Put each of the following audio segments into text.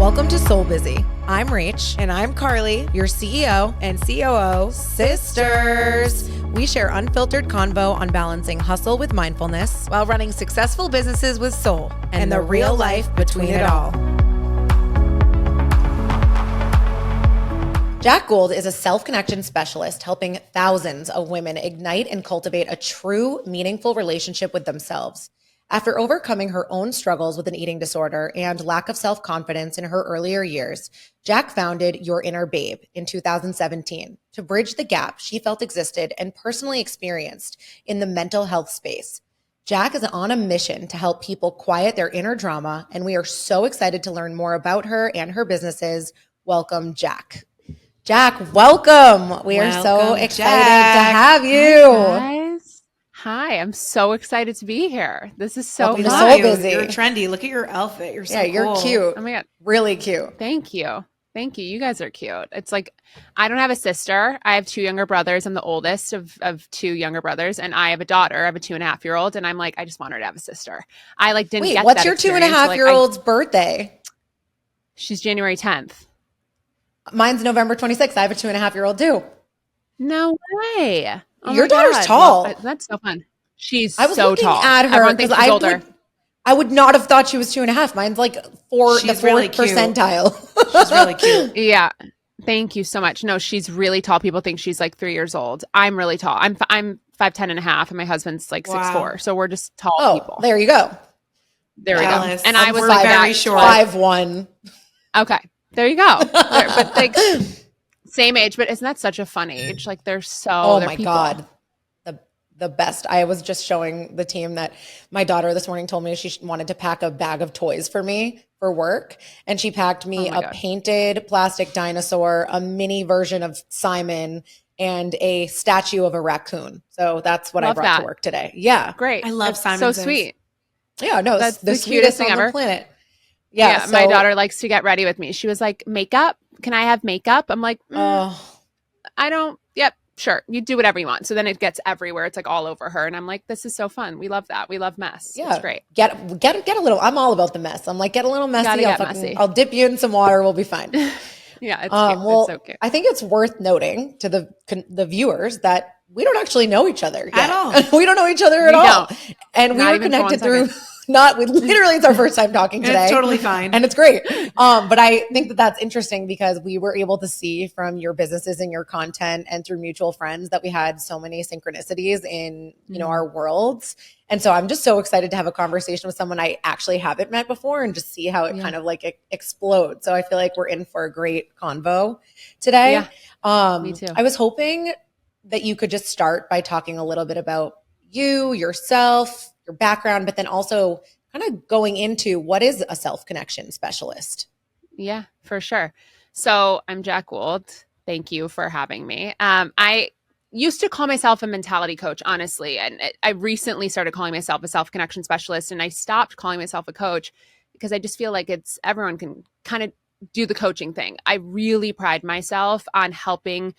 Welcome to Soul Busy. I'm Rach. And I'm Carly, your CEO and COO sisters. We share unfiltered convo on balancing hustle with mindfulness while running successful businesses with soul and the real life between it all. Jacq Gould is a self-connection specialist helping thousands of women ignite and cultivate a true, meaningful relationship with themselves. After overcoming her own struggles with an eating disorder and lack of self-confidence in her earlier years, Jacq founded Your Inner Babe in 2017 to bridge the gap she felt existed and personally experienced in the mental health space. Jacq is on a mission to help people quiet their inner drama, and we are so excited to learn more about her and her businesses. Welcome, Jacq. Jacq, welcome. We are so excited to have you. Hi, guys. Hi, I'm so excited to be here. This is so Welcome to fun. Soul Busy. You're trendy. Look at your outfit. You're so you're cool. cute. Oh my God. Really cute. Thank you. Thank you. You guys are cute. It's like, I don't have a sister. I have two younger brothers. I'm the oldest of two younger brothers. And I have a daughter. I have a 2.5-year-old. And I'm like, I just want her to have a sister. I didn't get what's that your experience. 2.5-year-old's birthday? She's January 10th. Mine's November 26th. I have a 2.5-year-old too. No way. Oh your daughter's tall. Well, that's so fun. She's I was so looking tall. at her Everyone thinks she's older. I would not have thought she was 2.5. Mine's like the fourth really percentile. She's really cute. Yeah. Thank you so much. No, she's really tall. People think she's like 3 years old. I'm really tall. I'm 5'10.5", and my husband's like 6'4". So we're just tall people. There you go. There we go. And I was like very short. 5'1". Okay. There you go. But like same age, but isn't that such a fun age? Like they're my people. God. The best. I was just showing the team that my daughter this morning told me she wanted to pack a bag of toys for me for work. And she packed me a painted plastic dinosaur, a mini version of Simon, and a statue of a raccoon. So that's what I brought to work today. Yeah. Great. I love Simon. So sweet. Yeah, no, that's the cutest thing on the planet. Yeah, my daughter likes to get ready with me. She was like, makeup? Can I have makeup? I'm like, I don't, yep, sure. You do whatever you want. So then it gets everywhere. It's like all over her. And I'm like, this is so fun. We love that. We love mess. Yeah. It's great. Get a little, I'm all about the mess. I'm like, get a little messy. I'll dip you in some water. We'll be fine. Yeah, it's cute. It's so cute. I think it's worth noting to the viewers that we don't actually know each other yet. At all. We don't know each other at all. And we were connected through it's our first time talking today. It's totally fine. And it's great. But I think that that's interesting because we were able to see from your businesses and your content and through mutual friends that we had so many synchronicities in, our worlds. And so I'm just so excited to have a conversation with someone I actually haven't met before and just see how it kind of like explodes. So I feel like we're in for a great convo today. Yeah, me too. I was hoping that you could just start by talking a little bit about you, yourself, your background, but then also kind of going into what is a self-connection specialist. Yeah, for sure. So I'm Jacq Gould. Thank you for having me. I used to call myself a mentality coach, honestly. And I recently started calling myself a self-connection specialist. And I stopped calling myself a coach because I just feel like everyone can kind of do the coaching thing. I really pride myself on helping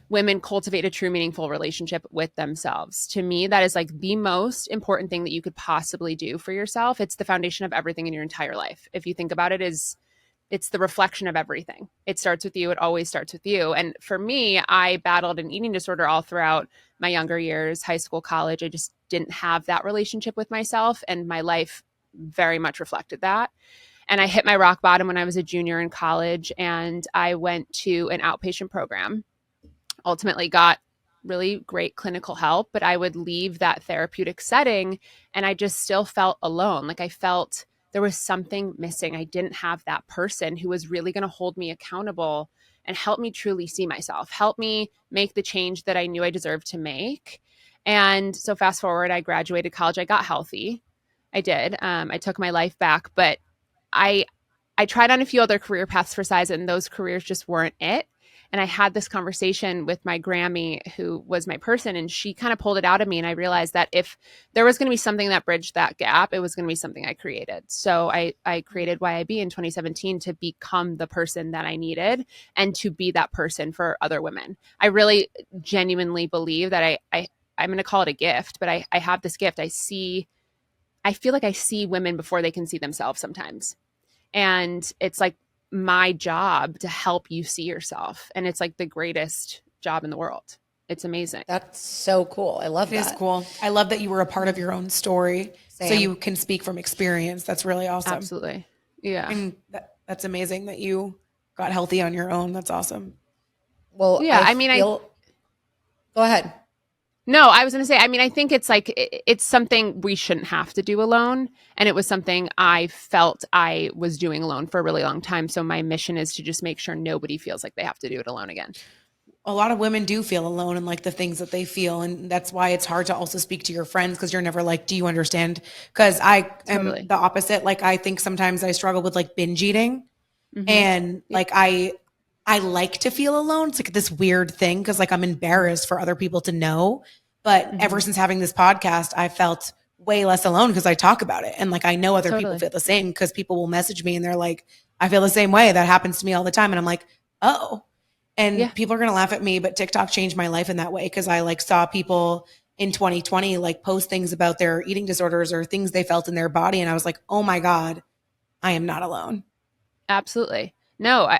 women cultivate a true, meaningful relationship with themselves. To me, that is like the most important thing that you could possibly do for yourself. It's the foundation of everything in your entire life. If you think about it, it's the reflection of everything. It starts with you. It always starts with you. And for me, I battled an eating disorder all throughout my younger years, high school, college. I just didn't have that relationship with myself, and my life very much reflected that. And I hit my rock bottom when I was a junior in college, and I went to an outpatient program. Ultimately got really great clinical help, but I would leave that therapeutic setting and I just still felt alone. Like I felt there was something missing. I didn't have that person who was really going to hold me accountable and help me truly see myself, help me make the change that I knew I deserved to make. And so fast forward, I graduated college. I got healthy. I did. I took my life back, but I tried on a few other career paths for size, and those careers just weren't it. And I had this conversation with my Grammy, who was my person, and she kind of pulled it out of me. And I realized that if there was going to be something that bridged that gap, it was going to be something I created. So I created YIB in 2017 to become the person that I needed and to be that person for other women. I really genuinely believe that I'm going to call it a gift, but I have this gift. I feel like I see women before they can see themselves sometimes. And it's like my job to help you see yourself. And it's like the greatest job in the world. It's amazing. That's so cool. I love It that. is cool. I love that you were a part of your own story. So Same. you can speak from experience. That's really awesome. Absolutely. Yeah. And that's amazing that you got healthy on your own. That's awesome. Well, Yeah, go ahead. No, I was going to say, I think it's like, it's something we shouldn't have to do alone. And it was something I felt I was doing alone for a really long time. So my mission is to just make sure nobody feels like they have to do it alone again. A lot of women do feel alone in like the things that they feel. And that's why it's hard to also speak to your friends, because you're never like, do you understand? Because I am the opposite. Like, I think sometimes I struggle with like binge eating. And like, I like to feel alone. It's like this weird thing, because like I'm embarrassed for other people to know. But ever since having this podcast, I felt way less alone because I talk about it. And like, I know other people feel the same, because people will message me and they're like, I feel the same way. That happens to me all the time. And I'm like, oh. And people are going to laugh at me, but TikTok changed my life in that way, because I like saw people in 2020 like post things about their eating disorders or things they felt in their body. And I was like, oh my God, I am not alone. Absolutely. No,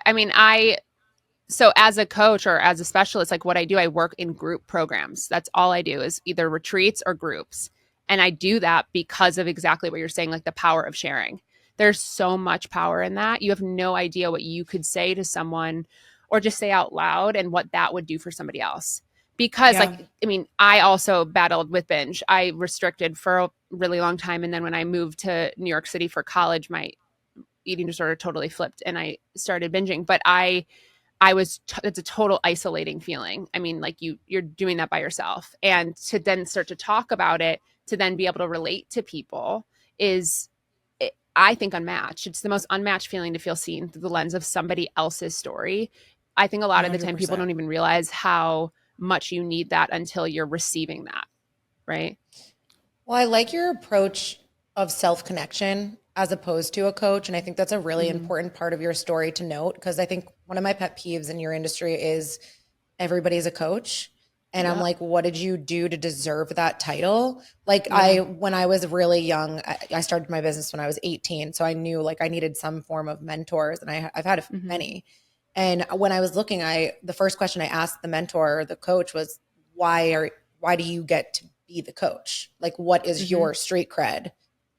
so as a coach or as a specialist, like what I do, I work in group programs. That's all I do, is either retreats or groups. And I do that because of exactly what you're saying, like the power of sharing. There's so much power in that. You have no idea what you could say to someone or just say out loud and what that would do for somebody else. Because I also battled with binge. I restricted for a really long time. And then when I moved to New York City for college, my eating disorder totally flipped and I started binging. But it's a total isolating feeling. I mean, like you're doing that by yourself, and to then start to talk about it, to then be able to relate to people is, I think, unmatched. It's the most unmatched feeling to feel seen through the lens of somebody else's story. I think a lot of the time 100%. people don't even realize how much you need that until you're receiving that. Right. Well, I like your approach of self-connection as opposed to a coach. And I think that's a really important part of your story to note, because I think one of my pet peeves in your industry is everybody's a coach. And I'm like, what did you do to deserve that title? Like when I was really young, I started my business when I was 18. So I knew like I needed some form of mentors, and I've had many. And when I was looking, the first question I asked the mentor or the coach was, why do you get to be the coach? Like, what is your street cred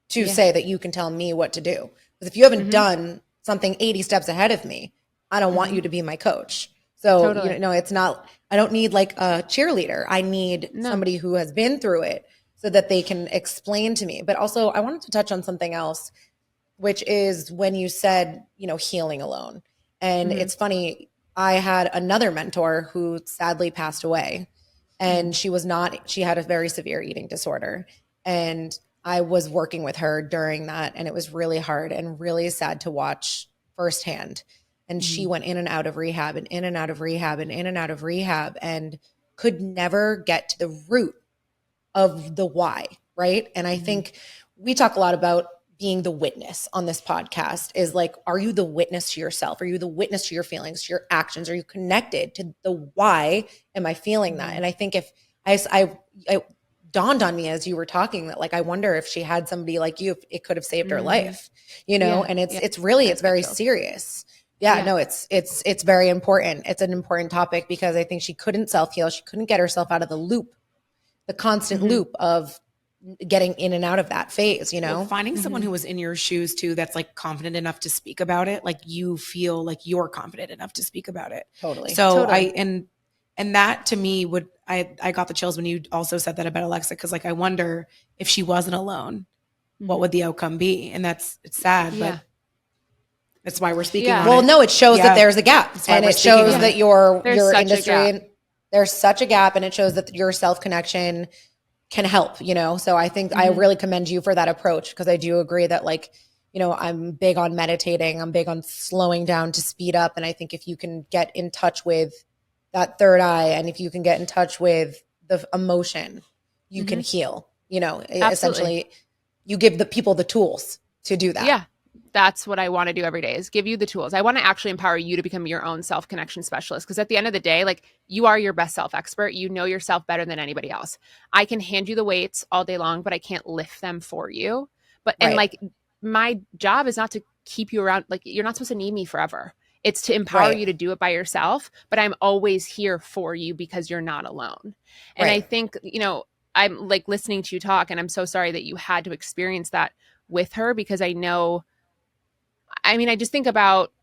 to say that you can tell me what to do? Because if you haven't done something 80 steps ahead of me, I don't want you to be my coach. So, it's not, I don't need like a cheerleader. I need somebody who has been through it so that they can explain to me. But also I wanted to touch on something else, which is when you said, healing alone. And it's funny, I had another mentor who sadly passed away, and she had a very severe eating disorder. And I was working with her during that, and it was really hard and really sad to watch firsthand. And she went in and out of rehab and in and out of rehab and in and out of rehab, and could never get to the root of the why, right? And I think we talk a lot about being the witness on this podcast, is like, are you the witness to yourself? Are you the witness to your feelings, to your actions? Are you connected to the why am I feeling that? And I think if I dawned on me as you were talking that, like, I wonder if she had somebody like you, if it could have saved her life, and it's very serious. No, it's very important. It's an important topic, because I think she couldn't self-heal. She couldn't get herself out of the constant loop of getting in and out of that phase, Well, finding someone who was in your shoes too, that's like confident enough to speak about it. Like, you feel like you're confident enough to speak about it. Totally. So and that to me I got the chills when you also said that about Alexa. 'Cause like, I wonder if she wasn't alone, what would the outcome be? And it's sad, but that's why we're speaking on it. Well, no, it shows that there's a gap, and it shows that your industry, there's such a gap, and it shows that your self-connection can help, So I think I really commend you for that approach, because I do agree that, like, I'm big on meditating. I'm big on slowing down to speed up. And I think if you can get in touch with that third eye, and if you can get in touch with the emotion, you can heal, essentially you give the people the tools to do that. Yeah. That's what I want to do every day, is give you the tools. I want to actually empower you to become your own self-connection specialist. Because at the end of the day, like, you are your best self-expert. You know yourself better than anybody else. I can hand you the weights all day long, but I can't lift them for you. And like, my job is not to keep you around. Like, you're not supposed to need me forever. It's to empower you to do it by yourself, but I'm always here for you because you're not alone. And I think, I'm like listening to you talk, and I'm so sorry that you had to experience that with her, because I know, I just think about,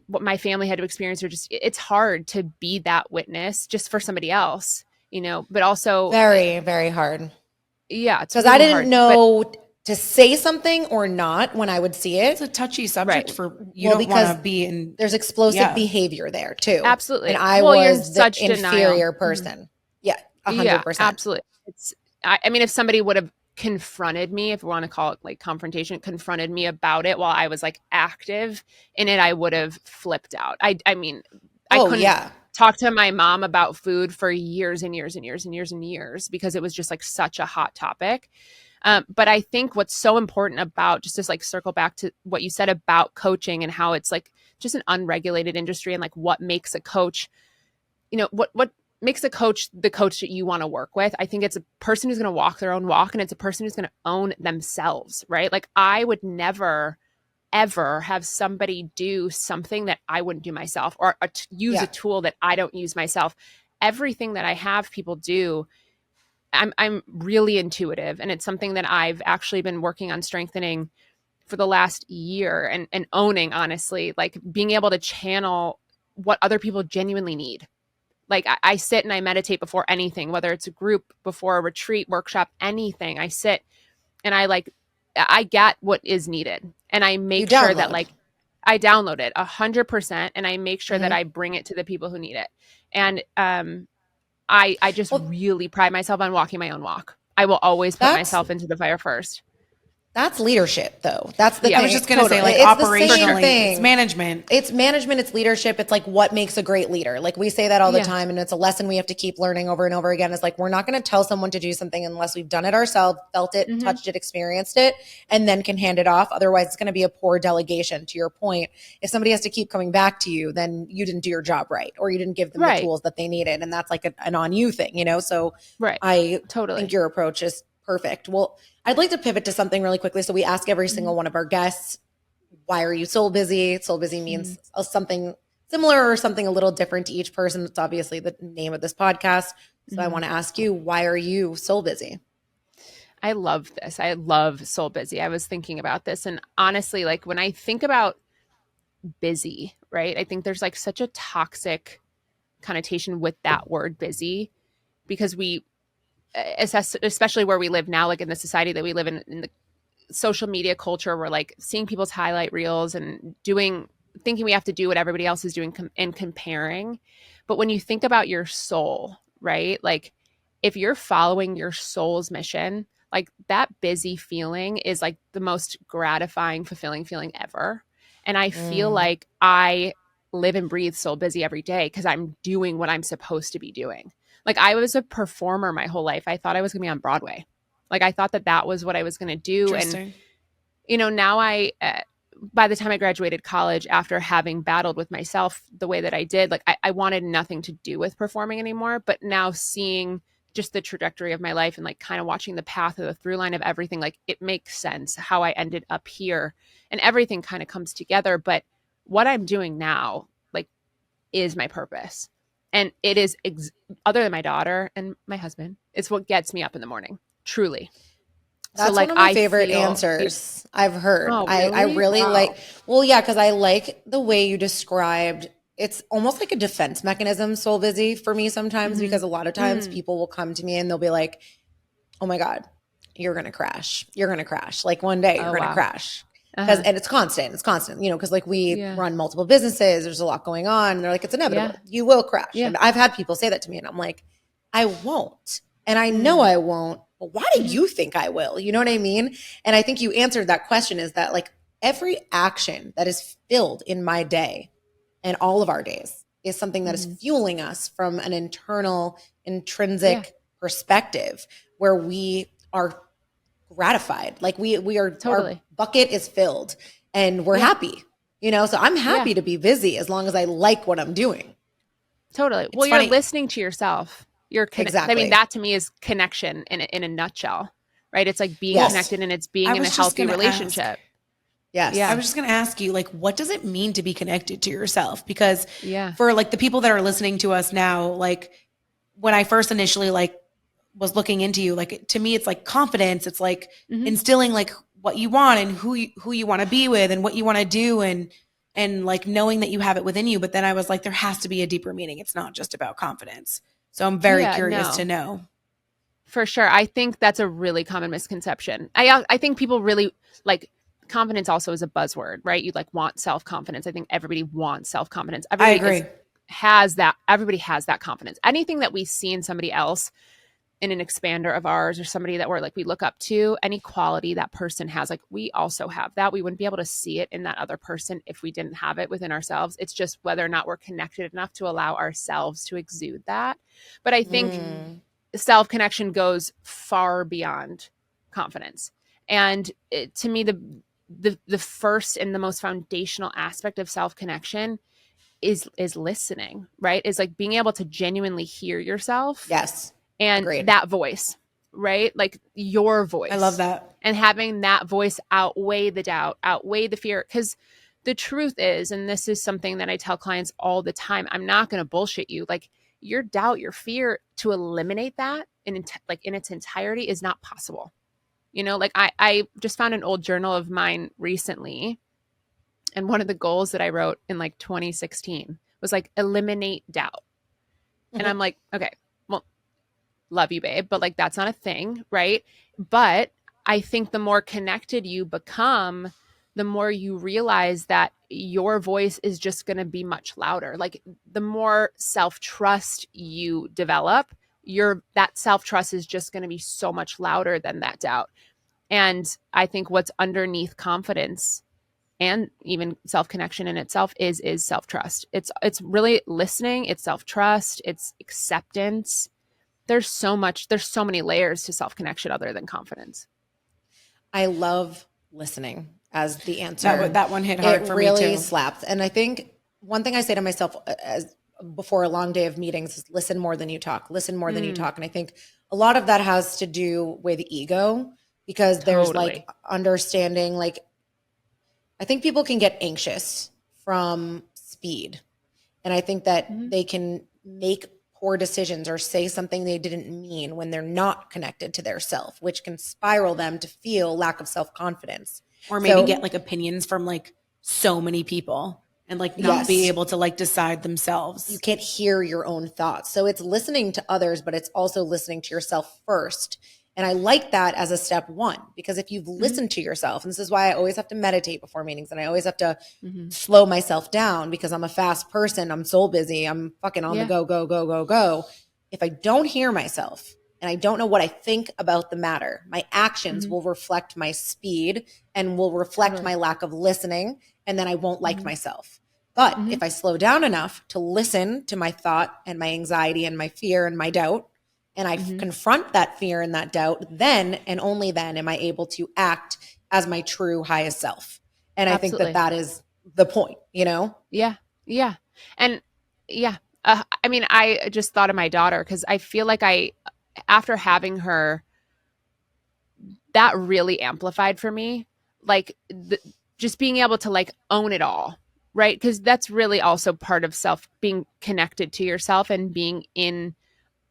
what my family had to experience, or just, it's hard to be that witness just for somebody else, but also very, very hard. Yeah. It's because really I didn't hard, know to say something or not when I would see it. It's a touchy subject for you Well, don't want to be in. There's explosive behavior there too. Absolutely. And I you're was the such inferior denial. person. Yeah, 100%. Yeah, absolutely. If somebody would have confronted me, if we want to call it like confrontation, confronted me about it while I was like active in it, I would have flipped out. I couldn't talk to my mom about food for years and years and years and years and years, because it was just like such a hot topic. But I think what's so important about, just to like circle back to what you said about coaching and how it's like just an unregulated industry, and like what makes a coach, what makes a coach the coach that you want to work with. I think it's a person who's going to walk their own walk, and it's a person who's going to own themselves, right? Like, I would never ever have somebody do something that I wouldn't do myself, or use a tool that I don't use myself. Everything that I have people do, I'm really intuitive, and it's something that I've actually been working on strengthening for the last year, and owning, honestly, like being able to channel what other people genuinely need. Like, I sit and I meditate before anything, whether it's a group, before a retreat, workshop, anything. I sit and I get what is needed, and I make sure that like I download it 100%, and I make sure that I bring it to the people who need it. And I just really pride myself on walking my own walk. I will always put myself into the fire first. That's leadership, though. That's the thing. I was just going to say, like, it's operationally, it's management. It's management, it's leadership. It's like what makes a great leader. Like, we say that all the time, and it's a lesson we have to keep learning over and over again. It's like, we're not going to tell someone to do something unless we've done it ourselves, felt it, touched it, experienced it, and then can hand it off. Otherwise, it's going to be a poor delegation. To your point, if somebody has to keep coming back to you, then you didn't do your job right, or you didn't give them the tools that they needed. And that's like an on you thing, So I think your approach is perfect. Well, I'd like to pivot to something really quickly. So we ask every single one of our guests, why are you soul busy? Soul busy means something similar or something a little different to each person. It's obviously the name of this podcast. So I want to ask you, why are you soul busy? I love this. I love soul busy. I was thinking about this, and honestly, like, when I think about busy, right? I think there's like such a toxic connotation with that word busy, because we, especially where we live now, like in the society that we live in the social media culture, we're like seeing people's highlight reels and thinking we have to do what everybody else is doing and comparing. But when you think about your soul, right? Like, if you're following your soul's mission, like, that busy feeling is like the most gratifying, fulfilling feeling ever. And I feel like I live and breathe soul busy every day, because I'm doing what I'm supposed to be doing. Like, I was a performer my whole life. I thought I was going to be on Broadway. Like, I thought that was what I was going to do. And, now by the time I graduated college, after having battled with myself the way that I did, like, I wanted nothing to do with performing anymore. But now, seeing just the trajectory of my life and like kind of watching the path of the through line of everything, like, it makes sense how I ended up here, and everything kind of comes together. But what I'm doing now, like, is my purpose. And it is, other than my daughter and my husband, it's what gets me up in the morning. Truly. That's so, like, one of my favorite answers I've heard. Oh, really? I really like, because I like the way you described. It's almost like a defense mechanism, soul busy, for me sometimes, because a lot of times people will come to me and they'll be like, oh my God, you're going to crash. You're going to crash. Like, one day you're going to crash. And it's constant, because like we run multiple businesses, there's a lot going on. And they're like, it's inevitable. You will crash. And I've had people say that to me, and I'm like, I won't. And I know I won't, but why do you think I will? You know what I mean? And I think you answered that question, is that like every action that is filled in my day and all of our days is something that is fueling us from an internal, intrinsic perspective, where we are gratified. Like, we are, our bucket is filled and we're happy, so I'm happy to be busy as long as I like what I'm doing. Totally. Well, you're listening to yourself. You're exactly. I mean, that to me is connection in a nutshell, right? It's like being connected, and it's being in a healthy relationship. Yes. I was just going to ask you, like, what does it mean to be connected to yourself? Because Yeah. for like the people that are listening to us now, like when I first initially like was looking into you, like to me, it's like confidence. It's like instilling like what you want and who you want to be with and what you want to do and like knowing that you have it within you. But then I was like, there has to be a deeper meaning. It's not just about confidence. So I'm very curious to know. For sure. I think that's a really common misconception. I think people really like confidence also is a buzzword, right? You like want self-confidence. I think everybody wants self-confidence. I agree. Everybody has that confidence. Anything that we see in somebody else, in an expander of ours or somebody that we look up to, any quality that person has, like we also have that. We wouldn't be able to see it in that other person if we didn't have it within ourselves. It's just whether or not we're connected enough to allow ourselves to exude that. But I think self-connection goes far beyond confidence. And to me, the first and the most foundational aspect of self-connection is listening, right? Is like being able to genuinely hear yourself. Yes. And Agreed. that voice, right? Like your voice. I love that. And having that voice outweigh the doubt, outweigh the fear. Because the truth is, and this is something that I tell clients all the time, I'm not going to bullshit you. Like your doubt, your fear, to eliminate that in its entirety is not possible. You know, like I just found an old journal of mine recently. And one of the goals that I wrote in like 2016 was like eliminate doubt. And I'm like, okay, well, love you, babe, but like that's not a thing, right? But I think the more connected you become, the more you realize that your voice is just going to be much louder. Like the more self-trust you develop, that self-trust is just going to be so much louder than that doubt. And I think what's underneath confidence and even self-connection in itself is self-trust. It's really listening, it's self-trust, it's acceptance. There's so many layers to self-connection other than confidence. I love listening as the answer. That one hit hard for me too. It really slapped. And I think one thing I say to myself as before a long day of meetings is listen more than you talk, listen more than you talk. And I think a lot of that has to do with ego because there's like understanding, like I think people can get anxious from speed. And I think that they can make poor decisions or say something they didn't mean when they're not connected to their self, which can spiral them to feel lack of self-confidence. Or maybe get like opinions from like so many people and like not be able to like decide themselves. You can't hear your own thoughts. So it's listening to others, but it's also listening to yourself first. And I like that as a step one, because if you've listened to yourself, and this is why I always have to meditate before meetings and I always have to slow myself down because I'm a fast person. I'm soul busy. I'm fucking on the go, go, go, go, go. If I don't hear myself and I don't know what I think about the matter, my actions will reflect my speed and will reflect my lack of listening. And then I won't like myself. But if I slow down enough to listen to my thought and my anxiety and my fear and my doubt, and I confront that fear and that doubt, then and only then am I able to act as my true highest self. And I think that is the point, you know? Yeah. Yeah. And yeah. I mean, I just thought of my daughter because I feel like after having her, that really amplified for me, like just being able to like own it all. Right. Because that's really also part of being connected to yourself and being in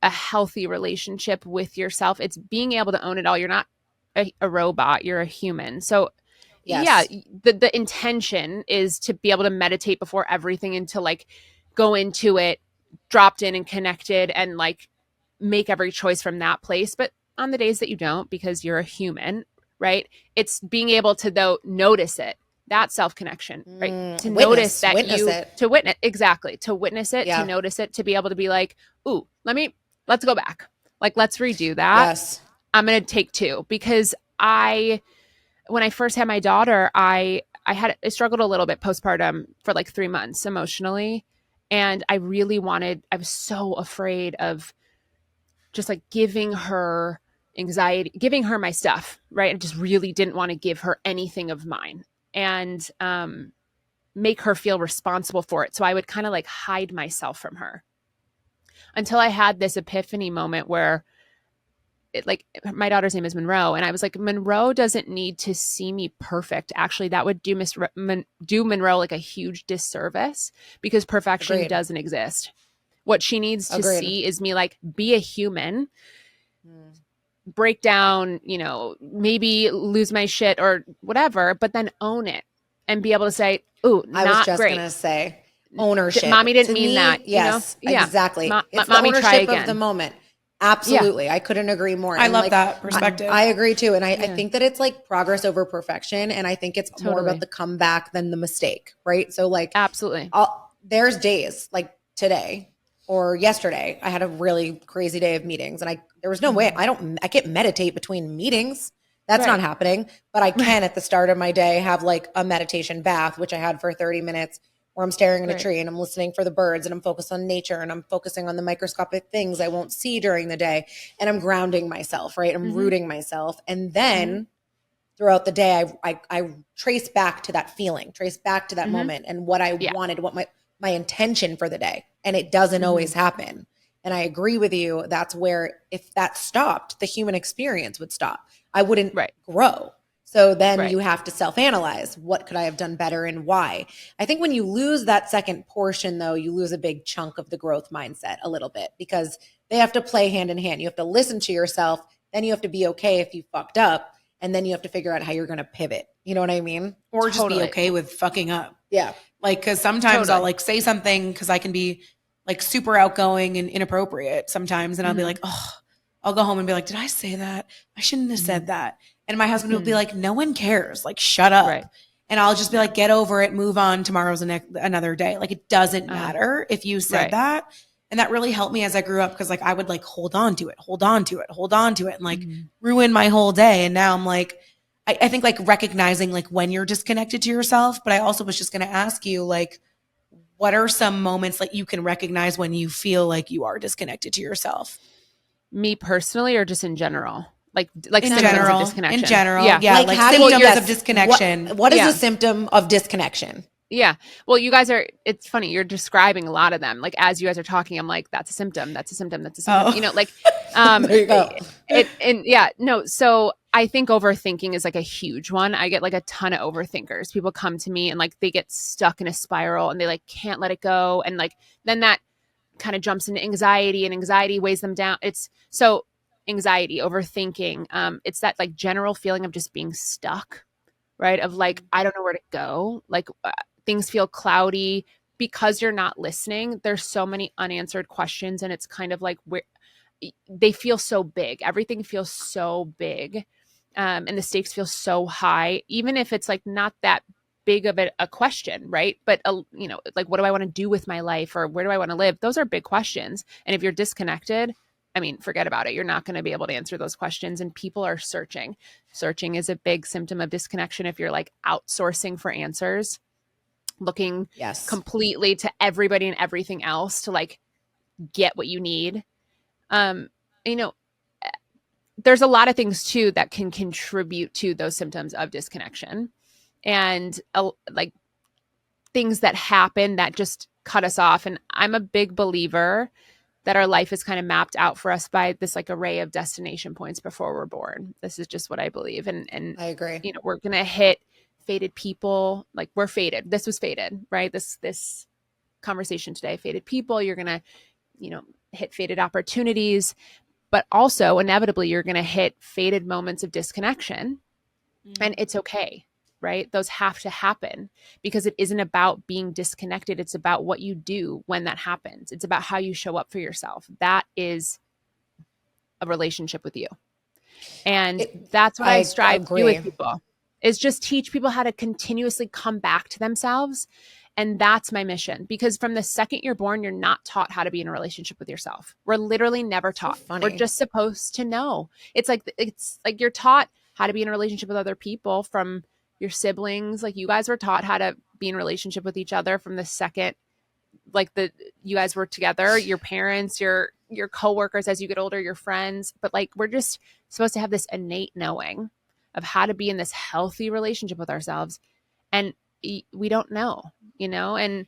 a healthy relationship with yourself. It's being able to own it all. You're not a robot, you're a human. So the intention is to be able to meditate before everything and to like go into it dropped in and connected and like make every choice from that place. But on the days that you don't, because you're a human, right? It's being able to though notice it. That self-connection, right? To notice that to witness it, to notice it, to be able to be like, ooh, let's go back. Like, let's redo that. Yes. I'm going to take two because when I first had my daughter, I struggled a little bit postpartum for like 3 months emotionally. And I was so afraid of just like giving her anxiety, giving her my stuff, right? I just really didn't want to give her anything of mine and make her feel responsible for it. So I would kind of like hide myself from her until I had this epiphany moment where like my daughter's name is Monroe, and I was like, Monroe doesn't need to see me perfect. Actually, that would do do Monroe like a huge disservice, because perfection Agreed. doesn't exist. What she needs to Agreed. see is me like be a human, Mm. break down, maybe lose my shit or whatever, but then own it and be able to say, "Ooh, I was not just great. gonna say ownership. Mommy didn't To mean me, that." yes, Yeah. exactly. It's the Mommy, try ownership of the again. moment. Yeah. Absolutely. I couldn't agree more. I And love like, that perspective. I agree too. And I Yeah. think that it's like progress over perfection. And I think it's more Totally. about the comeback than the mistake, right? So like, Absolutely. there's days like today or yesterday, I had a really crazy day of meetings, and there was no way I can't meditate between meetings. That's not Right. happening. But I can at the start of my day have like a meditation bath, which I had for 30 minutes, where I'm staring at a Right. tree and I'm listening for the birds and I'm focused on nature and I'm focusing on the microscopic things I won't see during the day. And I'm grounding myself, right? I'm rooting myself. And then throughout the day, I trace back to that feeling, trace back to that moment and what I wanted, what my intention for the day. And it doesn't always happen. And I agree with you. That's where if that stopped, the human experience would stop. I wouldn't grow. So then you have to self-analyze. What could I have done better and why? I think when you lose that second portion, though, you lose a big chunk of the growth mindset a little bit, because they have to play hand in hand. You have to listen to yourself. Then you have to be okay if you fucked up. And then you have to figure out how you're going to pivot. You know what I mean? Or just be okay with fucking up. Yeah. Like, because sometimes I'll like say something because I can be like super outgoing and inappropriate sometimes. And I'll be like, oh, I'll go home and be like, did I say that? I shouldn't have said that. And my husband will be like, no one cares. Like, shut up. Right. And I'll just be like, get over it, move on. Tomorrow's another day. Like, it doesn't matter if you said that. And that really helped me as I grew up, because like I would like hold on to it, and like ruin my whole day. And now I'm like, I think like recognizing like when you're disconnected to yourself. But I also was just going to ask you, like, what are some moments that you can recognize when you feel like you are disconnected to yourself? Me personally, or just in general? Like in general, of disconnection. In general, yeah. Like symptoms of disconnection. What is a symptom of disconnection? Yeah. Well, you guys it's funny. You're describing a lot of them. Like, as you guys are talking, I'm like, that's a symptom. That's a symptom. That's a symptom. Oh. Like, there you go. So I think overthinking is like a huge one. I get like a ton of overthinkers. People come to me and like they get stuck in a spiral and they like can't let it go. And like, then that kind of jumps into anxiety, and anxiety weighs them down. It's so anxiety, overthinking. It's that like general feeling of just being stuck, right? Of like, I don't know where to go. Like, things feel cloudy because you're not listening. There's so many unanswered questions, and it's kind of like where they feel so big. Everything feels so big, and the stakes feel so high, even if it's like not that big of a question, right? But like, what do I want to do with my life, or where do I want to live? Those are big questions. And if you're disconnected, I mean, forget about it. You're not going to be able to answer those questions. And people are searching. Searching is a big symptom of disconnection. If you're like outsourcing for answers, looking completely to everybody and everything else to like get what you need. There's a lot of things too that can contribute to those symptoms of disconnection, and like things that happen that just cut us off. And I'm a big believer that our life is kind of mapped out for us by this like array of destination points before we're born. This is just what I believe. And I agree. We're going to hit fated people. Like, we're fated. This was fated, right? This conversation today, fated people. You're going to, hit fated opportunities, but also inevitably you're going to hit fated moments of disconnection. And it's okay, right? Those have to happen, because it isn't about being disconnected. It's about what you do when that happens. It's about how you show up for yourself. That is a relationship with you. And that's what I strive to do with people, is just teach people how to continuously come back to themselves. And that's my mission, because from the second you're born, you're not taught how to be in a relationship with yourself. We're literally never taught. We're just supposed to know. It's like you're taught how to be in a relationship with other people from your siblings. Like, you guys were taught how to be in a relationship with each other from the second, like, you guys were together, your parents, your coworkers, as you get older, your friends. But like, we're just supposed to have this innate knowing of how to be in this healthy relationship with ourselves. And we don't know, and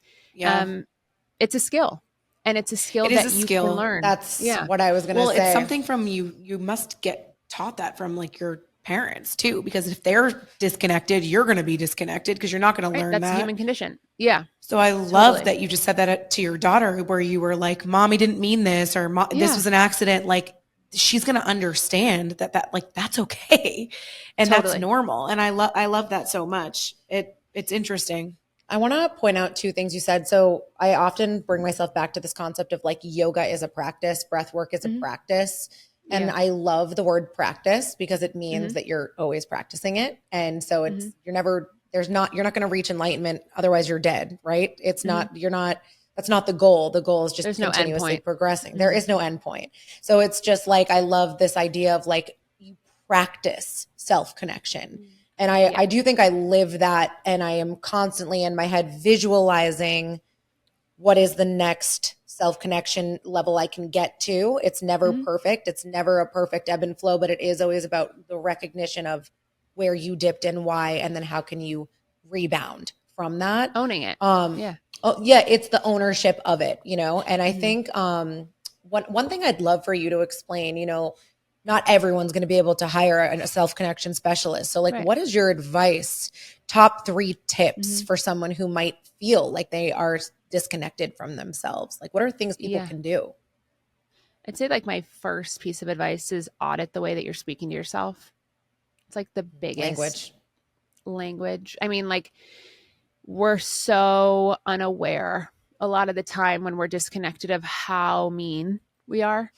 it's a skill. And it's a skill It is that a you skill. can learn. That's Yeah. what I was going to say. Well, it's something from you must get taught that from like your parents too, because if they're disconnected, you're going to be disconnected because you're not going to learn That's that. the human condition. Yeah. So I love that you just said that to your daughter, where you were like, "Mommy didn't mean this," or "This was an accident." Like, she's going to understand that like that's okay, and that's normal. And I love that so much. It's interesting. I want to point out two things you said. So I often bring myself back to this concept of like yoga is a practice, breath work is a practice. And I love the word practice because it means that you're always practicing it. And so it's, you're not going to reach enlightenment. Otherwise you're dead, right? It's not, that's not the goal. The goal is just continuously progressing. There is no end point. So it's just like, I love this idea of like, you practice self-connection. And I do think I live that, and I am constantly in my head visualizing what is the next self-connection level I can get to. It's never perfect. It's never a perfect ebb and flow, but it is always about the recognition of where you dipped and why, and then how can you rebound from that. Owning it. It's the ownership of it, And I think one thing I'd love for you to explain, not everyone's going to be able to hire a self-connection specialist. So like, what is your advice, top 3 tips for someone who might feel like they are disconnected from themselves? Like, what are things people can do? I'd say like my first piece of advice is audit the way that you're speaking to yourself. It's like the biggest language. I mean, like, we're so unaware a lot of the time when we're disconnected of how mean we are,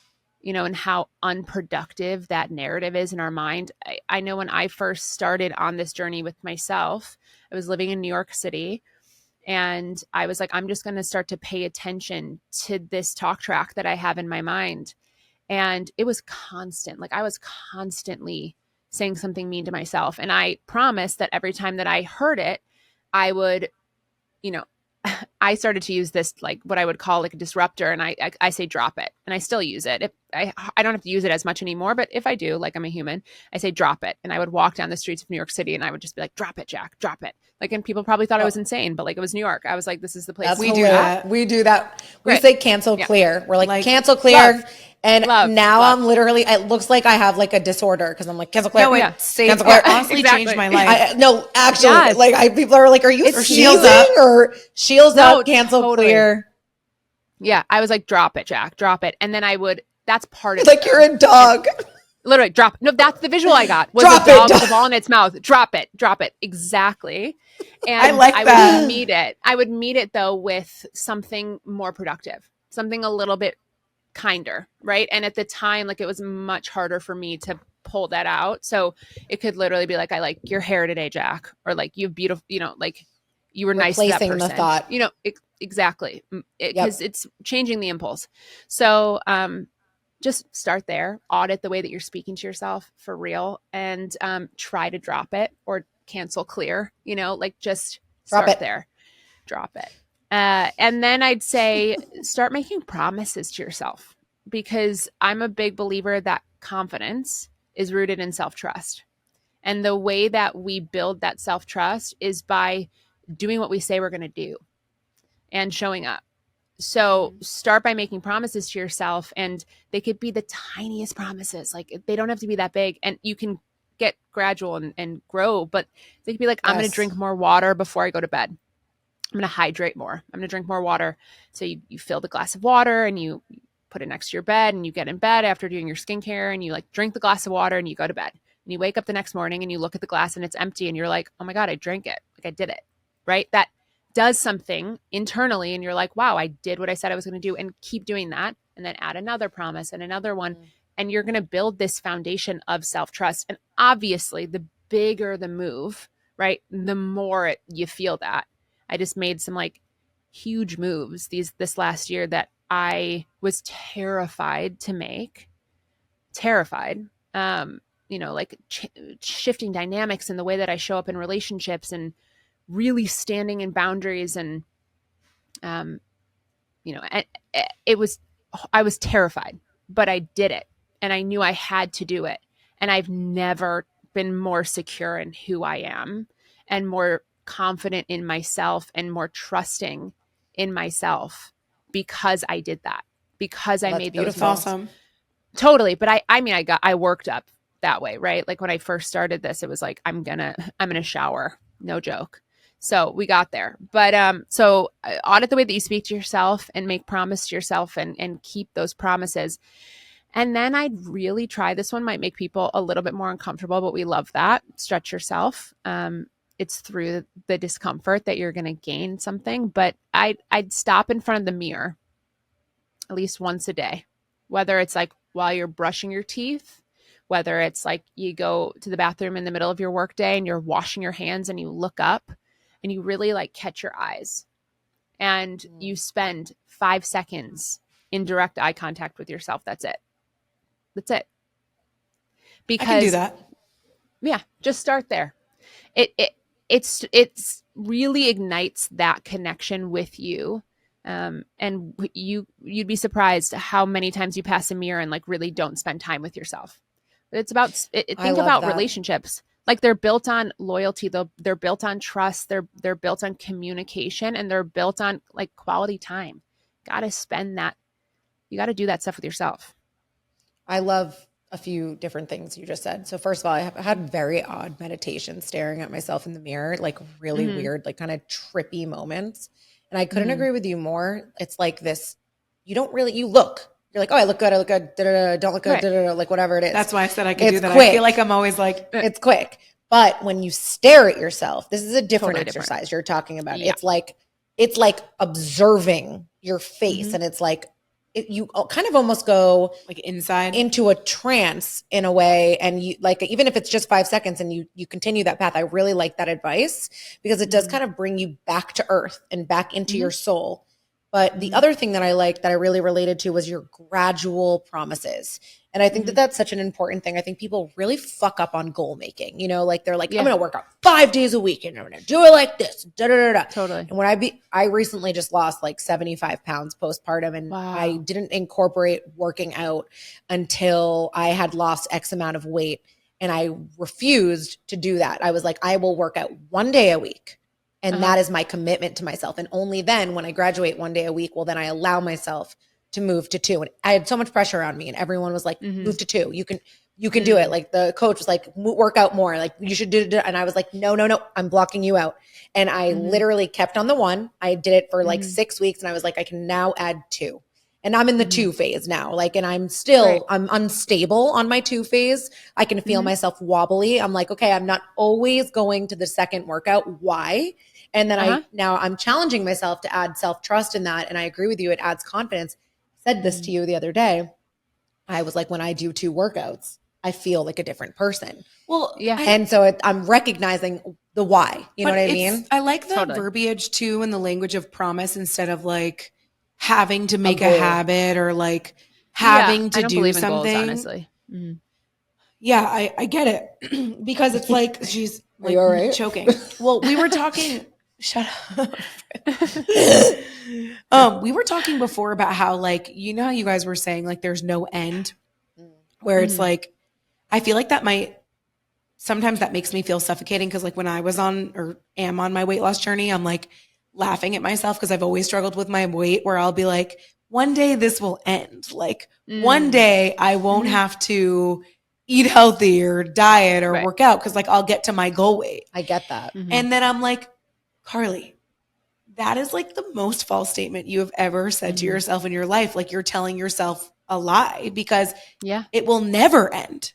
and how unproductive that narrative is in our mind. I know when I first started on this journey with myself, I was living in New York City, and I was like, I'm just going to start to pay attention to this talk track that I have in my mind. And it was constant. Like, I was constantly saying something mean to myself. And I promised that every time that I heard it, I would, I started to use this, like what I would call like a disruptor. And I say, drop it. And I still use it. I don't have to use it as much anymore, but if I do, like, I'm a human, I say, drop it. And I would walk down the streets of New York City and I would just be like, drop it, Jacq, drop it. Like, and people probably thought I was insane, but like, it was New York. I was like, this is the place. We do that. We say cancel clear. We're like cancel clear. Love. And now I'm literally, it looks like I have like a disorder because I'm like, cancel clear. No, honestly changed my life. No, actually, people are like, are you shields up or shields up, cancel clear? Yeah. I was like, drop it, Jacq, drop it. And then that's part of it. Like, you're a dog. Literally, drop. No, that's the visual I got. Was a dog with a ball in its mouth. Drop it. Exactly. And I like that. I would meet it though with something more productive, something a little bit kinder, right? And at the time, like, it was much harder for me to pull that out. So it could literally be like, I like your hair today, Jacq, or like, you have beautiful, like, you were nice to that person. The thought. Exactly. Because it's changing the impulse. So just start there, audit the way that you're speaking to yourself for real, and try to drop it or cancel clear, like, just start there, drop it. And then I'd say start making promises to yourself, because I'm a big believer that confidence is rooted in self-trust. And the way that we build that self-trust is by doing what we say we're going to do and showing up. So start by making promises to yourself, and they could be the tiniest promises. Like, they don't have to be that big, and you can get gradual and grow, but they could be like, I'm going to drink more water before I go to bed. I'm going to hydrate more. I'm going to drink more water. So you fill the glass of water and you put it next to your bed, and you get in bed after doing your skincare, and you like drink the glass of water and you go to bed, and you wake up the next morning and you look at the glass and it's empty, and you're like, oh my God, I drank it. Like, I did it. Right? That does something internally, and you're like, wow, I did what I said I was going to do, and keep doing that. And then add another promise and another one. And you're going to build this foundation of self-trust. And obviously, the bigger the move, right, the more you feel that. I just made some like huge moves this last year that I was terrified to make. Terrified. Like shifting dynamics in the way that I show up in relationships, and really standing in boundaries, and I was terrified, but I did it, and I knew I had to do it. And I've never been more secure in who I am, and more confident in myself, and more trusting in myself, because I did that, because I made those That's moves. awesome. Totally. But I worked up that way, right? Like when I first started this, it was like, I'm gonna shower. No joke. So we got there. But so audit the way that you speak to yourself and make promise to yourself and keep those promises. And then I'd really try, this one might make people a little bit more uncomfortable, but we love that. Stretch yourself. It's through the discomfort that you're going to gain something. But I'd stop in front of the mirror at least once a day, whether it's like while you're brushing your teeth, whether it's like you go to the bathroom in the middle of your workday and you're washing your hands and you look up and you really like catch your eyes and you spend 5 seconds in direct eye contact with yourself. That's it. That's it. Because I can do that. Yeah, just start there. It's really ignites that connection with you. And you'd be surprised how many times you pass a mirror and like really don't spend time with yourself. It's about think about that. Relationships. Like they're built on loyalty, they're built on trust, they're built on communication, and they're built on like quality time. Got to spend that. You got to do that stuff with yourself. I love a few different things you just said. So first of all, I had very odd meditation staring at myself in the mirror, like really weird, like kind of trippy moments. And I couldn't agree with you more. It's like this, you look. You're like, oh, I look good, da-da-da, don't look good, da-da-da, like whatever it is. That's why I said I could do that. Quick. I feel like I'm always like. It's quick. But when you stare at yourself, this is a different exercise you're talking about. Yeah. It's like observing your face. And it's like, you kind of almost go like inside into a trance in a way. And you like, even if it's just 5 seconds and you continue that path, I really like that advice because it does kind of bring you back to earth and back into your soul. But the other thing that I liked that I really related to was your gradual promises. And I think that that's such an important thing. I think people really fuck up on goal making, you know, like they're like, I'm going to work out 5 days a week and I'm going to do it like this. Da, da, da, da. Totally. And when I recently just lost like 75 pounds postpartum and I didn't incorporate working out until I had lost X amount of weight. And I refused to do that. I was like, I will work out 1 day a week. And that is my commitment to myself. And only then when I graduate 1 day a week, well, then I allow myself to move to 2. And I had so much pressure on me and everyone was like, move to 2. You can do it. Like the coach was like, work out more. Like you should do it. And I was like, no, I'm blocking you out. And I literally kept on the 1. I did it for like 6 weeks. And I was like, I can now add 2. And I'm in the 2 phase now. Like, and I'm still, I'm unstable on my 2 phase. I can feel myself wobbly. I'm like, okay, I'm not always going to the second workout. Why? And then now I'm challenging myself to add self-trust in that. And I agree with you. It adds confidence. I said this to you the other day. I was like, when I do 2 workouts, I feel like a different person. Well, yeah. And so I'm recognizing the why. You know what I mean? I like the verbiage too in the language of promise instead of like having to make a habit or like having to do something. Goals, honestly. Yeah, I get it. Because it's like she's like right? choking. Well, we were talking shut up. We were talking before about how like, you know how you guys were saying like there's no end where it's like I feel like sometimes that makes me feel suffocating because like when I was on or am on my weight loss journey, I'm like laughing at myself because I've always struggled with my weight where I'll be like, one day this will end. Like one day I won't have to eat healthy or diet or work out because like I'll get to my goal weight. I get that. And then I'm like, Carly, that is like the most false statement you have ever said to yourself in your life. Like you're telling yourself a lie because it will never end.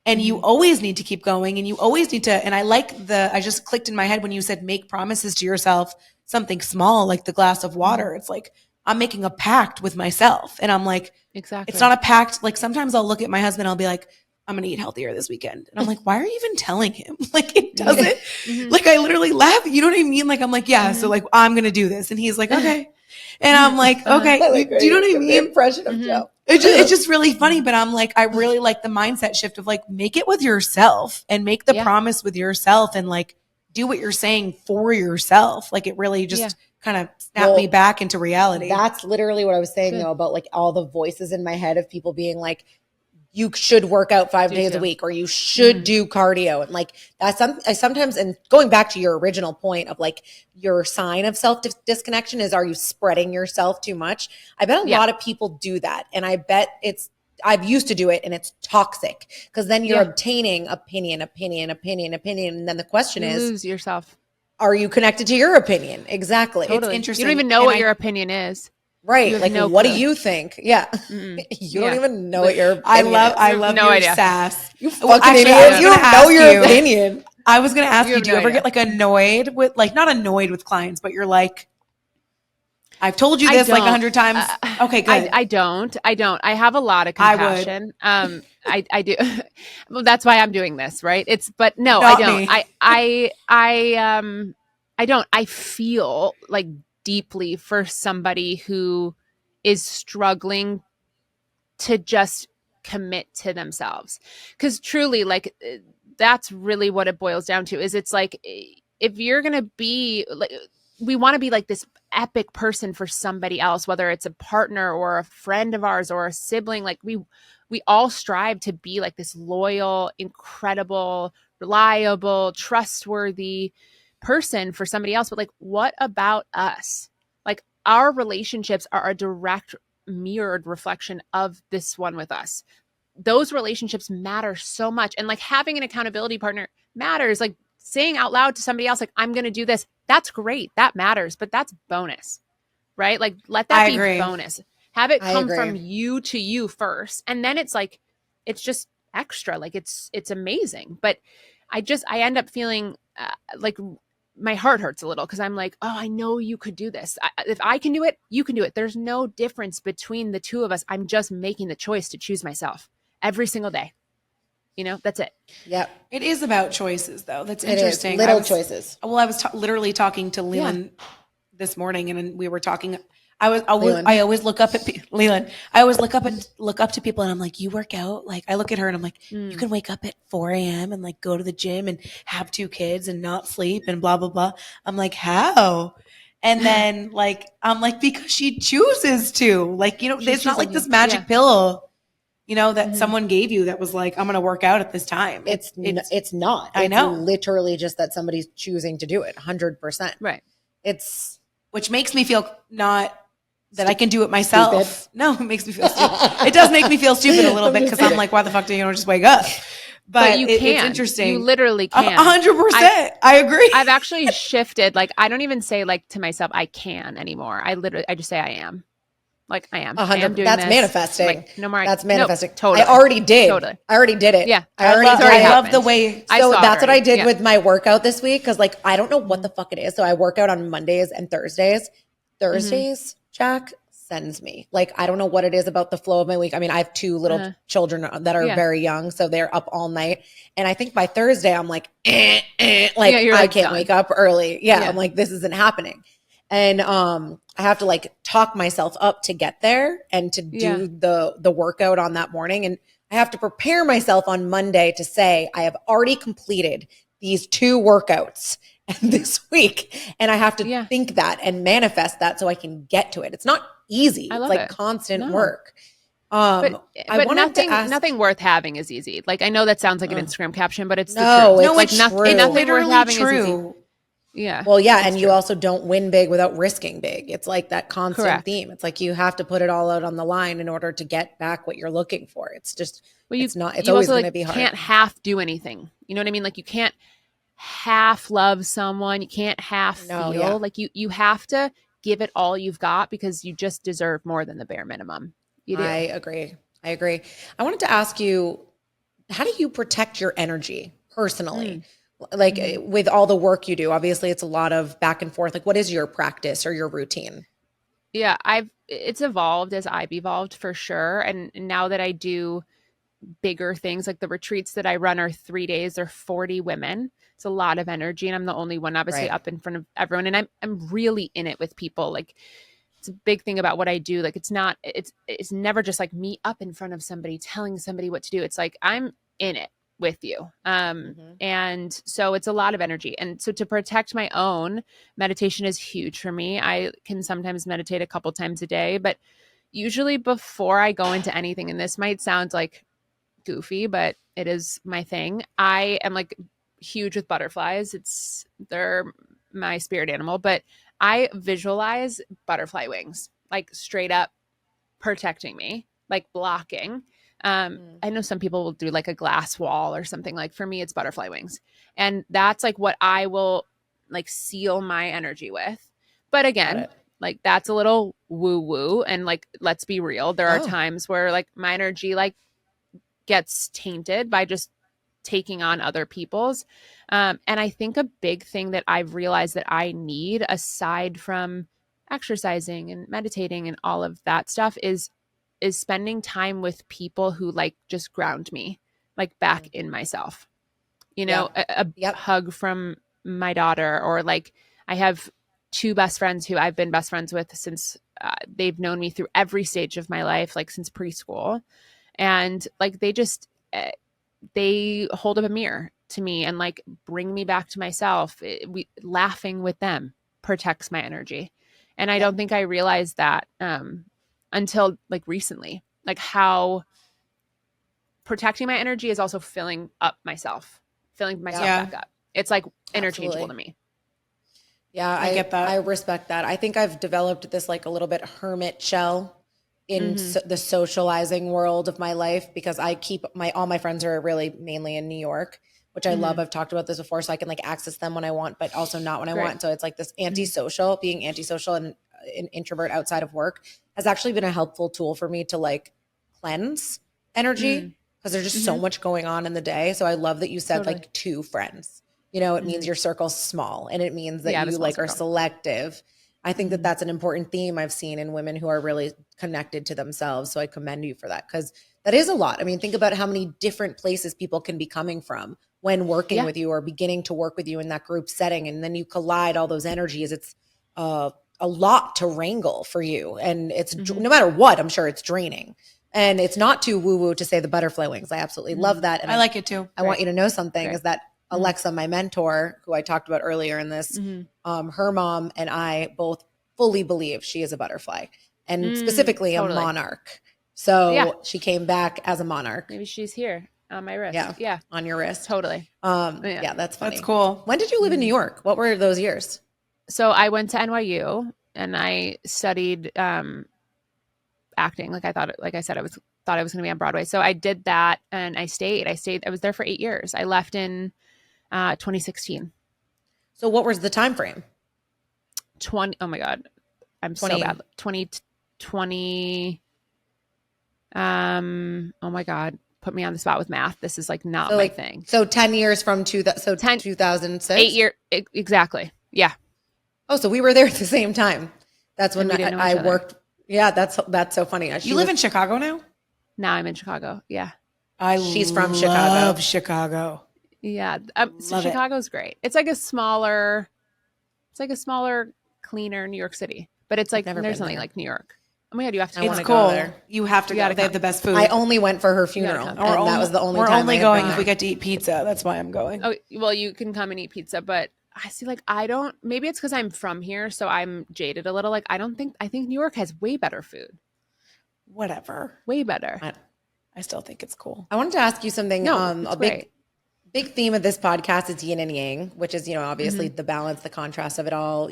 And you always need to keep going and you always need to, and I just clicked in my head when you said make promises to yourself, something small like the glass of water. It's like, I'm making a pact with myself. And I'm like, exactly. It's not a pact. Like sometimes I'll look at my husband, I'll be like, I'm going to eat healthier this weekend. And I'm like, why are you even telling him? Like it doesn't, like I literally laugh. You know what I mean? Like, I'm like, yeah. So like, I'm going to do this. And he's like, okay. And I'm like, okay. Do you know what I mean? The impression of Joe. It's just really funny. But I'm like, I really like the mindset shift of like, make it with yourself and make the promise with yourself and like, do what you're saying for yourself. Like it really just kind of snapped me back into reality. That's literally what I was saying though, about like all the voices in my head of people being like, you should work out 5 days a too. week, or you should do cardio. And like that's I sometimes, and going back to your original point of like your sign of self disconnection is, are you spreading yourself too much? I bet a lot of people do that. And I bet I've used to do it, and it's toxic, because then you're obtaining opinion. And then the question is, lose yourself. Are you connected to your opinion? Exactly. Totally. It's interesting. You don't even know what your opinion is. Right. Like, no what clue. do you think? Yeah. You don't even know what your opinion is. I love no your idea. sass. You fucking actually, idiot. You don't know your opinion. I was going to ask you, do you no ever idea. get like annoyed with, like, not annoyed with clients, but you're like, I've told you this like 100 times. Okay, good. I don't. I have a lot of compassion. I do. Well, that's why I'm doing this, right? But no, Not I don't. me. I don't. I feel like deeply for somebody who is struggling to just commit to themselves. Because truly, like, that's really what it boils down to, is it's like, if you're going to be like, we want to be like this epic person for somebody else, whether it's a partner or a friend of ours or a sibling. Like we all strive to be like this loyal, incredible, reliable, trustworthy person for somebody else. But like, what about us? Like, our relationships are a direct mirrored reflection of this one with us. Those relationships matter so much. And like, having an accountability partner matters. Like, saying out loud to somebody else, like, I'm going to do this. That's great. That matters, but that's bonus, right? Like, let that be bonus. Have it come from you to you first. And then it's like, it's just extra. Like, it's amazing. But I end up feeling like my heart hurts a little, because I'm like, oh, I know you could do this. If I can do it, you can do it. There's no difference between the two of us. I'm just making the choice to choose myself every single day. That's it. Yep. It is about choices, though. That's interesting. Little choices. Well, I was literally talking to Leland this morning, and we were talking. I always look up at Leland. I always look up to people, and I'm like, you work out? Like, I look at her, and I'm like, you can wake up at 4 a.m. and like go to the gym and have 2 kids and not sleep and blah blah blah. I'm like, how? And then like, I'm like, because she chooses to. Like, it's not like this magic pill, that someone gave you that was like, I'm going to work out at this time. It's not. I know. It's literally just that somebody's choosing to do it 100%. Right. Which makes me feel not that I can do it myself. Stupid. No, it makes me feel stupid. It does make me feel stupid a little bit, because I'm like, why the fuck do you just wake up? But you can. It's interesting. You literally can. 100%. I agree. I've actually shifted. Like, I don't even say like to myself, I can anymore. I just say I am. Like, I am. I am doing That's this. manifesting. Like, no more. That's manifesting. No, totally. I already did. Totally. I already did it. Yeah. I love the way. So that's what I did with my workout this week. Cause like, I don't know what the fuck it is. So I work out on Mondays and Thursdays. Jacq sends me. Like, I don't know what it is about the flow of my week. I mean, I have 2 little children that are very young, so they're up all night. And I think by Thursday, I'm like, I can't wake up early. Yeah, I'm like, this isn't happening. And I have to like talk myself up to get there and to do the workout on that morning. And I have to prepare myself on Monday to say, I have already completed these 2 workouts this week. And I have to think that and manifest that so I can get to it. It's not easy. It's like constant work. But I wanted to ask, nothing worth having is easy. Like, I know that sounds like an Instagram caption, but it's the no, truth. it's like true. nothing worth having true. is easy. Yeah. Well, yeah. And you also don't win big without risking big. It's like that constant theme. It's like, you have to put it all out on the line in order to get back what you're looking for. It's just, it's always going to be hard. You can't half do anything. You know what I mean? Like, you can't half love someone. You can't half feel. Like, you have to give it all you've got, because you just deserve more than the bare minimum. You do. I agree. I wanted to ask you, how do you protect your energy personally? Like, with all the work you do, obviously it's a lot of back and forth. Like, what is your practice or your routine? Yeah, it's evolved as I've evolved, for sure. And now that I do bigger things, like the retreats that I run are 3 days, they're 40 women. It's a lot of energy, and I'm the only one obviously up in front of everyone. And I'm really in it with people. Like, it's a big thing about what I do. Like, it's never just like me up in front of somebody telling somebody what to do. It's like, I'm in it with you. And so it's a lot of energy. And so to protect my own, meditation is huge for me. I can sometimes meditate a couple times a day, but usually before I go into anything, and this might sound like goofy, but it is my thing. I am like huge with butterflies. They're my spirit animal, but I visualize butterfly wings, like straight up protecting me, like blocking. I know some people will do like a glass wall or something. Like for me, it's butterfly wings. And that's like what I will like seal my energy with. But again, like that's a little woo woo. And like, let's be real. There are times where like my energy like gets tainted by just taking on other people's. And I think a big thing that I've realized that I need, aside from exercising and meditating and all of that stuff, is spending time with people who like just ground me, like back in myself. You know, a hug from my daughter, or like I have two best friends who I've been best friends with since they've known me through every stage of my life, like since preschool. And like they just they hold up a mirror to me and like bring me back to myself. Laughing with them protects my energy. And I don't think I realized that until like recently, like how protecting my energy is also filling myself back up. It's like interchangeable to me. Yeah, I get that. I respect that. I think I've developed this like a little bit hermit shell in the socializing world of my life, because I keep all my friends are really mainly in New York, which I love. I've talked about this before, so I can like access them when I want, but also not when I want. So it's like this antisocial, being antisocial and an introvert outside of work has actually been a helpful tool for me to like cleanse energy, because there's just so much going on in the day. So I love that you said like 2 friends. You know, it means your circle's small, and it means that you like are selective. I think that that's an important theme I've seen in women who are really connected to themselves. So I commend you for that, because that is a lot. I mean, think about how many different places people can be coming from when working with you or beginning to work with you in that group setting. And then you collide all those energies. It's a lot to wrangle for you. And it's no matter what, I'm sure it's draining. And it's not too woo-woo to say the butterfly wings. I absolutely love that. And I like it too. I want you to know something is that Alexa, my mentor, who I talked about earlier in this, her mom and I both fully believe she is a butterfly, and specifically a monarch. So she came back as a monarch. Maybe she's here on my wrist. Yeah. On your wrist. Totally. Yeah, that's funny. That's cool. When did you live in New York? What were those years? So I went to NYU and I studied acting. Like I said, thought I was going to be on Broadway. So I did that and I stayed. I was there for 8 years. I left in 2016. So what was the time frame? Oh my God. I'm so bad. 2020. Oh my God. Put me on the spot with math. This is like not my thing. So 10 years from 2006? 8 years. Exactly. Yeah. Oh, so we were there at the same time. That's when I worked. Yeah, that's so funny. You live in Chicago now? Now I'm in Chicago. Yeah. She's from Chicago. Love Chicago. Yeah. So Chicago's great. It's like a smaller, cleaner New York City, but it's like there's nothing like New York. Oh my God, you have to. It's cool. Go there. You have to go. They have the best food. I only went for her funeral, and that was the only time. We're only going if we get to eat pizza. That's why I'm going. Oh well, you can come and eat pizza, but I see like maybe it's because I'm from here, so I'm jaded a little. Like I think New York has way better food. Whatever. Way better. I still think it's cool. I wanted to ask you something. No, big theme of this podcast is yin and yang, which is, obviously the balance, the contrast of it all,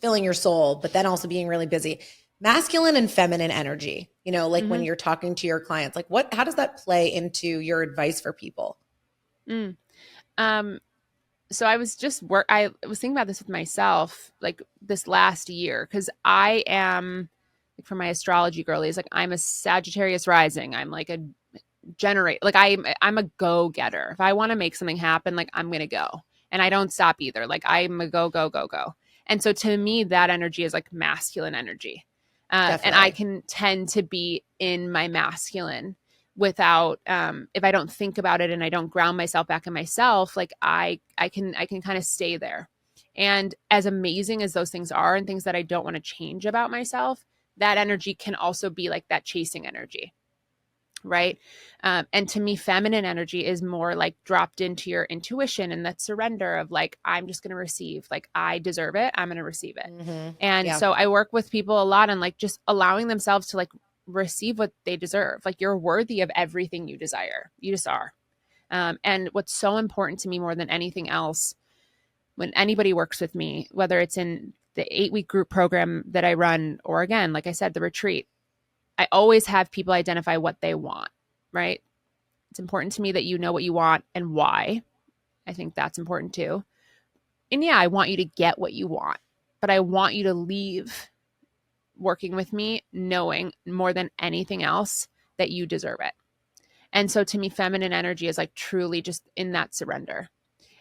filling your soul, but then also being really busy. Masculine and feminine energy, like when you're talking to your clients, like how does that play into your advice for people? So I was I was thinking about this with myself, like this last year, because I am, like for my astrology girlies, like I'm a Sagittarius rising. I'm like a like I'm a go-getter. If I want to make something happen, like I'm going to go, and I don't stop either. Like I'm a go. And so to me, that energy is like masculine energy. And I can tend to be in my masculine without, if I don't think about it and I don't ground myself back in myself, like I can kind of stay there. And as amazing as those things are and things that I don't want to change about myself, that energy can also be like that chasing energy. Right. And to me, feminine energy is more like dropped into your intuition and that surrender of like, I'm just going to receive, like, I deserve it. I'm going to receive it. And so I work with people a lot on like just allowing themselves to like receive what they deserve. Like, you're worthy of everything you desire. You just are. And what's so important to me more than anything else, when anybody works with me, whether it's in the 8-week group program that I run, or again, like I said, the retreat, I always have people identify what they want, right? It's important to me that you know what you want and why. I think that's important too. And yeah, I want you to get what you want, but I want you to leave working with me knowing more than anything else that you deserve it. And so to me, feminine energy is like truly just in that surrender.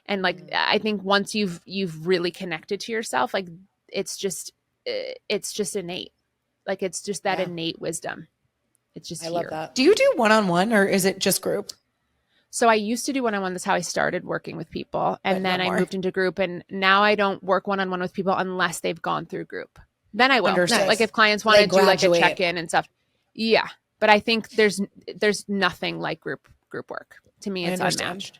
And like, I think once you've really connected to yourself, like it's just innate. Like, it's just that innate wisdom. It's just I here. love that. Do you do one-on-one or is it just group? So I used to do one-on-one. That's how I started working with people. And then I moved into group, and now I don't work one-on-one with people unless they've gone through group. Then I will. Understood. Like, if clients want to do like a check-in and stuff. Yeah. But I think there's nothing like group work. To me, it's unmatched.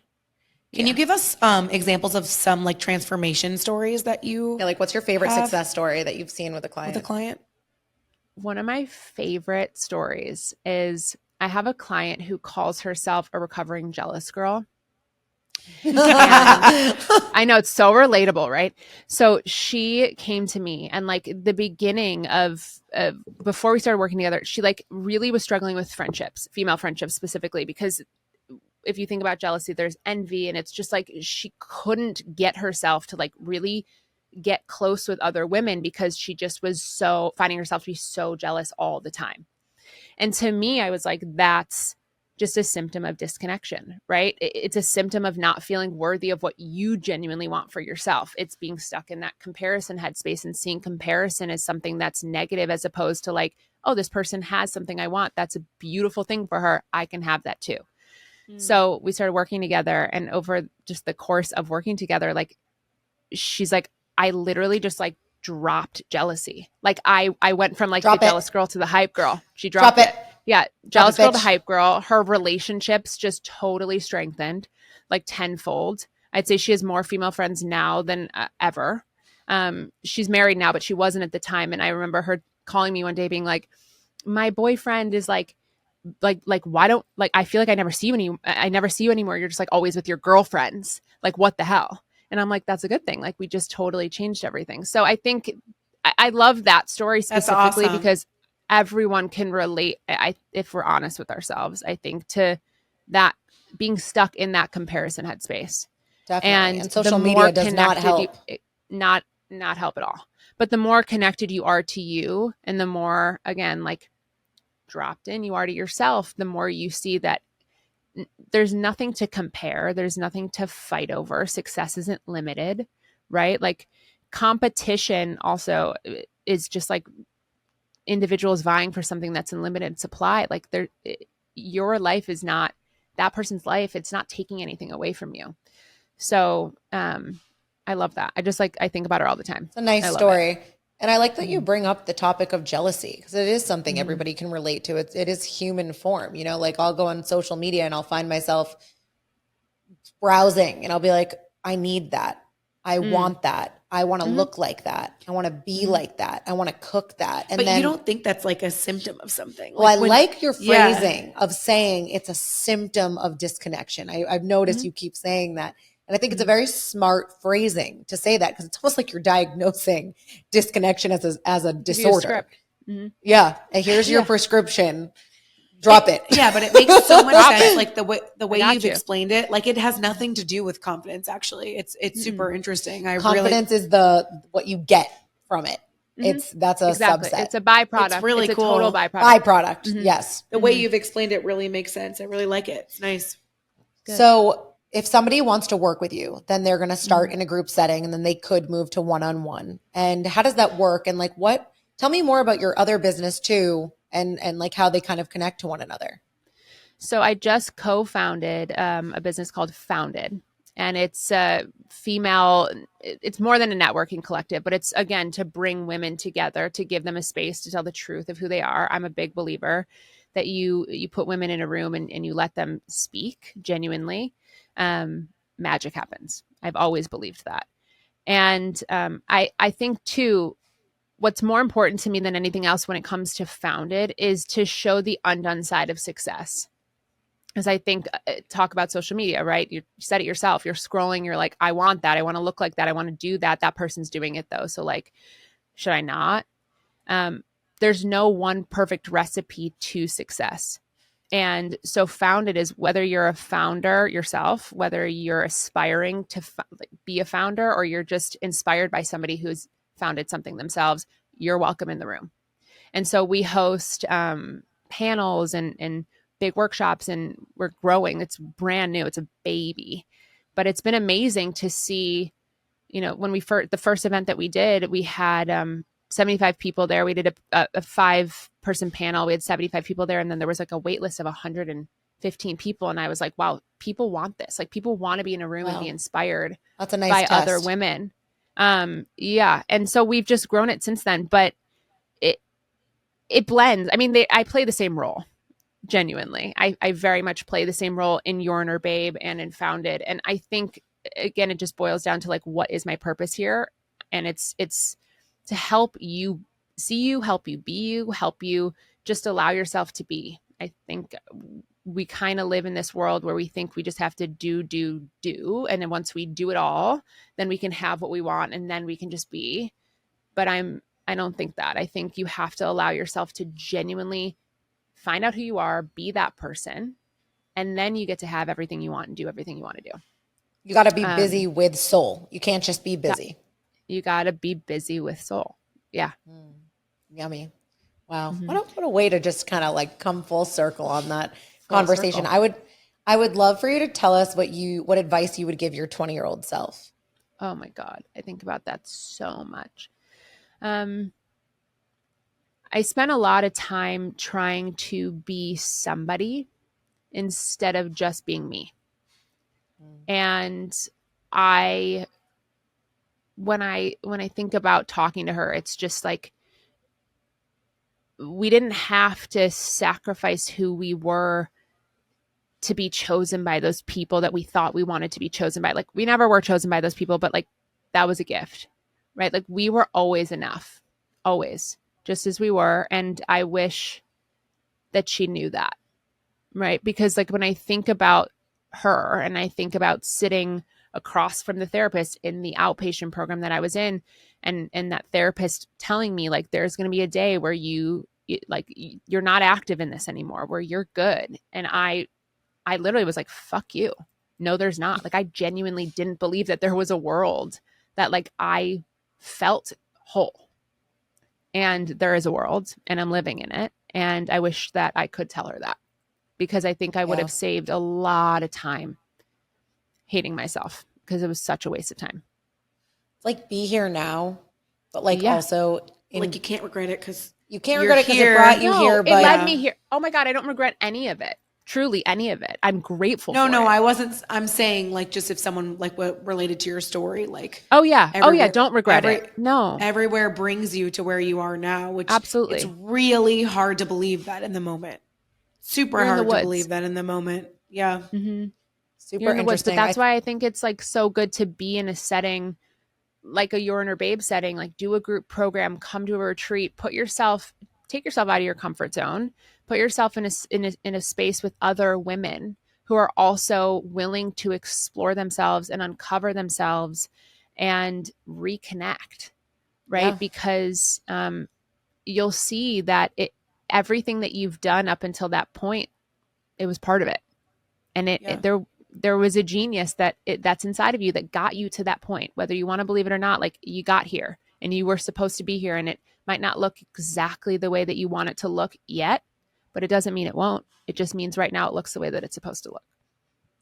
Can you give us examples of some like transformation stories that you like what's your favorite success story that you've seen with a client? One of my favorite stories is I have a client who calls herself a recovering jealous girl. And I know, it's so relatable, right? So she came to me, and like the beginning of before we started working together, she like really was struggling with friendships, female friendships specifically, because if you think about jealousy, there's envy, and it's just like she couldn't get herself to like really get close with other women because she just was so finding herself to be so jealous all the time. And to me, I was like, that's just a symptom of disconnection, right? It's a symptom of not feeling worthy of what you genuinely want for yourself. It's being stuck in that comparison headspace and seeing comparison as something that's negative, as opposed to like, oh, this person has something I want. That's a beautiful thing for her. I can have that too. So we started working together, and over just the course of working together, like she's like, I literally just like dropped jealousy. Like I went from like the jealous girl to the hype girl. She dropped it. Yeah. Jealous girl to hype girl. Her relationships just totally strengthened like tenfold. I'd say she has more female friends now than ever. She's married now, but she wasn't at the time. And I remember her calling me one day being like, my boyfriend is like, why don't, like, I feel like I never see you anymore. You're just like always with your girlfriends. Like, what the hell? And I'm like, that's a good thing. Like, we just totally changed everything. So I think I love that story specifically because everyone can relate. If we're honest with ourselves, I think to that being stuck in that comparison headspace. Definitely. And social media does not help. Not help at all. But the more connected you are to you, and the more, again, like dropped in you are to yourself, the more you see that there's nothing to compare. There's nothing to fight over. Success isn't limited, right? Like competition also is just like individuals vying for something that's in limited supply. Like your life is not that person's life. It's not taking anything away from you. So I love that. I think about her all the time. It's a nice story. And I like that you bring up the topic of jealousy, because it is something everybody can relate to. It is human form, you know, like I'll go on social media and I'll find myself browsing and I'll be like, I need that. I want that. I want to look like that. I want to be like that. I want to cook that. And but then you don't think that's like a symptom of something. Well, I like your phrasing of saying it's a symptom of disconnection. I've noticed you keep saying that. And I think it's a very smart phrasing to say that, because it's almost like you're diagnosing disconnection as a disorder. Yeah. And here's your prescription. Drop it. Yeah, but it makes so much sense. Like the way you've explained it, like it has nothing to do with confidence. Actually, it's super interesting. Confidence is what you get from it. That's a subset. It's a byproduct. It's really cool. A total byproduct. Yes. The way you've explained it really makes sense. I really like it. It's nice. Good. So if somebody wants to work with you, then they're going to start in a group setting, and then they could move to one-on-one. And how does that work? And like, tell me more about your other business too, and like how they kind of connect to one another. So I just co-founded a business called Founded, and it's female. It's more than a networking collective, but it's, again, to bring women together, to give them a space to tell the truth of who they are. I'm a big believer that you put women in a room and you let them speak genuinely. Magic happens. I've always believed that. And I think too, what's more important to me than anything else when it comes to Founded is to show the undone side of success. As I think, talk about social media, right? You said it yourself. You're scrolling. You're like, I want that. I want to look like that. I want to do that. That person's doing it though. So like, should I not? There's no one perfect recipe to success. And so Founded is whether you're a founder yourself, whether you're aspiring to be a founder, or you're just inspired by somebody who's founded something themselves, you're welcome in the room. And so we host panels and big workshops, and we're growing. It's brand new. It's a baby, but it's been amazing to see, when the first event that we did, we had 75 people there. We did a 5-person panel. We had 75 people there. And then there was like a wait list of 115 people. And I was like, wow, people want this. Like people want to be in a room and be inspired That's a nice by test. other women. Yeah. And so we've just grown it since then, but it blends. I mean, I play the same role. Genuinely. I very much play the same role in Your Inner Babe and in Founded. And I think, again, it just boils down to like, what is my purpose here? And it's to help you see you, help you be you, help you just allow yourself to be. I think we kind of live in this world where we think we just have to do. And then once we do it all, then we can have what we want and then we can just be. But I don't think that. I think you have to allow yourself to genuinely find out who you are, be that person, and then you get to have everything you want and do everything you want to do. You got to be busy with soul. You can't just be busy. You got to be busy with soul. Yeah. Yummy. Wow. Mm-hmm. What a way to just kind of like come full circle on that conversation. I would love for you to tell us what advice you would give your 20-year-old self. Oh my God. I think about that so much. I spent a lot of time trying to be somebody instead of just being me. And when I think about talking to her, it's just like, we didn't have to sacrifice who we were to be chosen by those people that we thought we wanted to be chosen by. Like we never were chosen by those people, but like that was a gift, right? Like we were always enough, always. Just as we were. And I wish that she knew that, right? Because like when I think about her and I think about sitting across from the therapist in the outpatient program that I was in, and that therapist telling me like, there's going to be a day where you're not active in this anymore, where you're good. And I literally was like, fuck you. No, there's not. Like I genuinely didn't believe that there was a world that like I felt whole. And there is a world and I'm living in it. And I wish that I could tell her that, because I think I would have saved a lot of time hating myself, because it was such a waste of time. Like be here now, but like also like you can't regret it because you can't regret it because it brought you here. But it led me here. Oh my God, I don't regret any of it. Truly, any of it. I'm grateful for it. No, I wasn't. I'm saying like just if someone like what related to your story, like oh yeah, don't regret it. No, everywhere brings you to where you are now, which absolutely, it's really hard to believe that in the moment. Super hard to believe that in the moment. Yeah, mm-hmm. Super You're in the woods, interesting. but that's why I think it's like so good to be in a setting like a Your Inner Babe setting. Like do a group program, come to a retreat, take yourself out of your comfort zone. Put yourself in a space with other women who are also willing to explore themselves and uncover themselves and reconnect, right? Yeah. Because you'll see that everything that you've done up until that point, it was part of it. And there was a genius that's inside of you that got you to that point, whether you want to believe it or not. Like you got here and you were supposed to be here, and it might not look exactly the way that you want it to look yet, but it doesn't mean it won't. It just means right now it looks the way that it's supposed to look.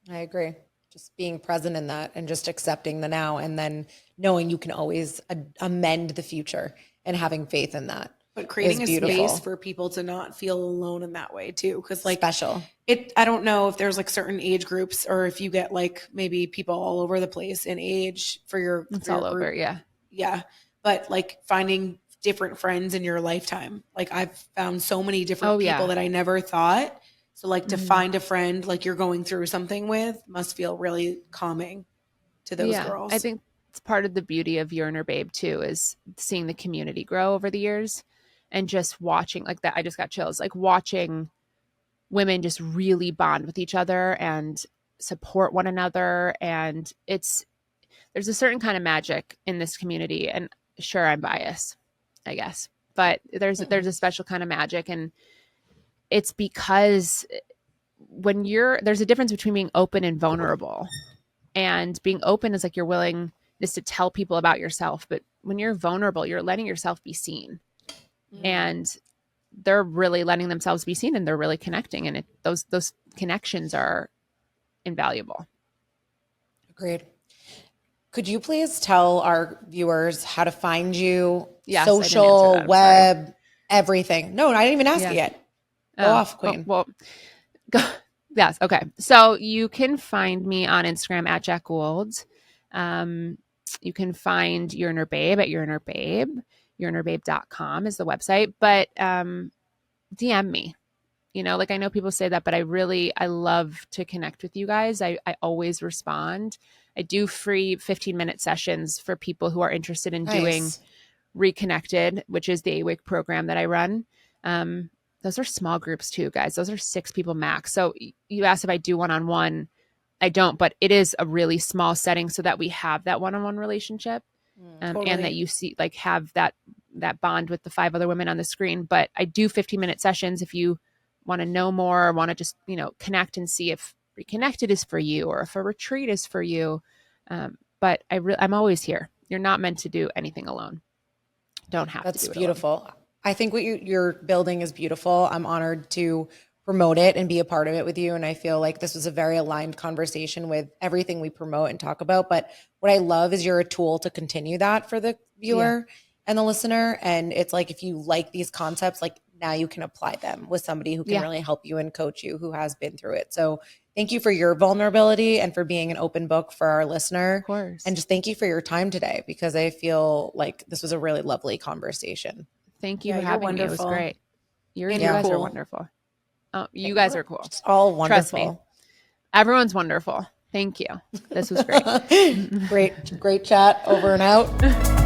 I agree. Just being present in that and just accepting the now, and then knowing you can always amend the future and having faith in that. But creating a space for people to not feel alone in that way too. Cause like special. I don't know if there's like certain age groups or if you get like maybe people all over the place in age for your all over. Group. Yeah. Yeah. But like finding different friends in your lifetime. Like I've found so many different people that I never thought. So like to find a friend like you're going through something with must feel really calming to those girls. I think it's part of the beauty of Your Inner Babe too, is seeing the community grow over the years and just watching like that. I just got chills, like watching women just really bond with each other and support one another. And there's a certain kind of magic in this community. And sure, I'm biased, I guess, but there's a special kind of magic. And it's because there's a difference between being open and vulnerable. And being open is like your willingness to tell people about yourself. But when you're vulnerable, you're letting yourself be seen. And they're really letting themselves be seen, and they're really connecting. And those connections are invaluable. Agreed. Could you please tell our viewers how to find you? Yes, social, web, everything. No, I didn't even ask you yet. Go off, Queen. Yes. Okay. So you can find me on Instagram at Jacq Gould. You can find Your Inner Babe at Your Inner Babe. YourInnerBabe.com is the website. But DM me. Like I know people say that, but I love to connect with you guys. I always respond. I do free 15-minute sessions for people who are interested in doing Reconnected, which is the 8-week program that I run. Those are small groups too, guys. Those are 6 people max. So you asked if I do one-on-one. I don't, but it is a really small setting so that we have that one-on-one relationship. Totally. And that you see, like, have that bond with the 5 other women on the screen. But I do 15-minute sessions if you want to know more, want to just, connect and see if Reconnected is for you or if a retreat is for you. But I'm always here. You're not meant to do anything alone. Don't have to do it. That's beautiful. Alone. I think what you're building is beautiful. I'm honored to promote it and be a part of it with you. And I feel like this was a very aligned conversation with everything we promote and talk about. But what I love is you're a tool to continue that for the viewer and the listener. And it's like, if you like these concepts, like now you can apply them with somebody who can really help you and coach you, who has been through it. So thank you for your vulnerability and for being an open book for our listener. Of course. And just thank you for your time today, because I feel like this was a really lovely conversation. Thank you for having me. It was great. You guys are wonderful. Oh, you guys are cool. It's all wonderful. Trust me. Everyone's wonderful. Thank you. This was great. Great chat. Over and out.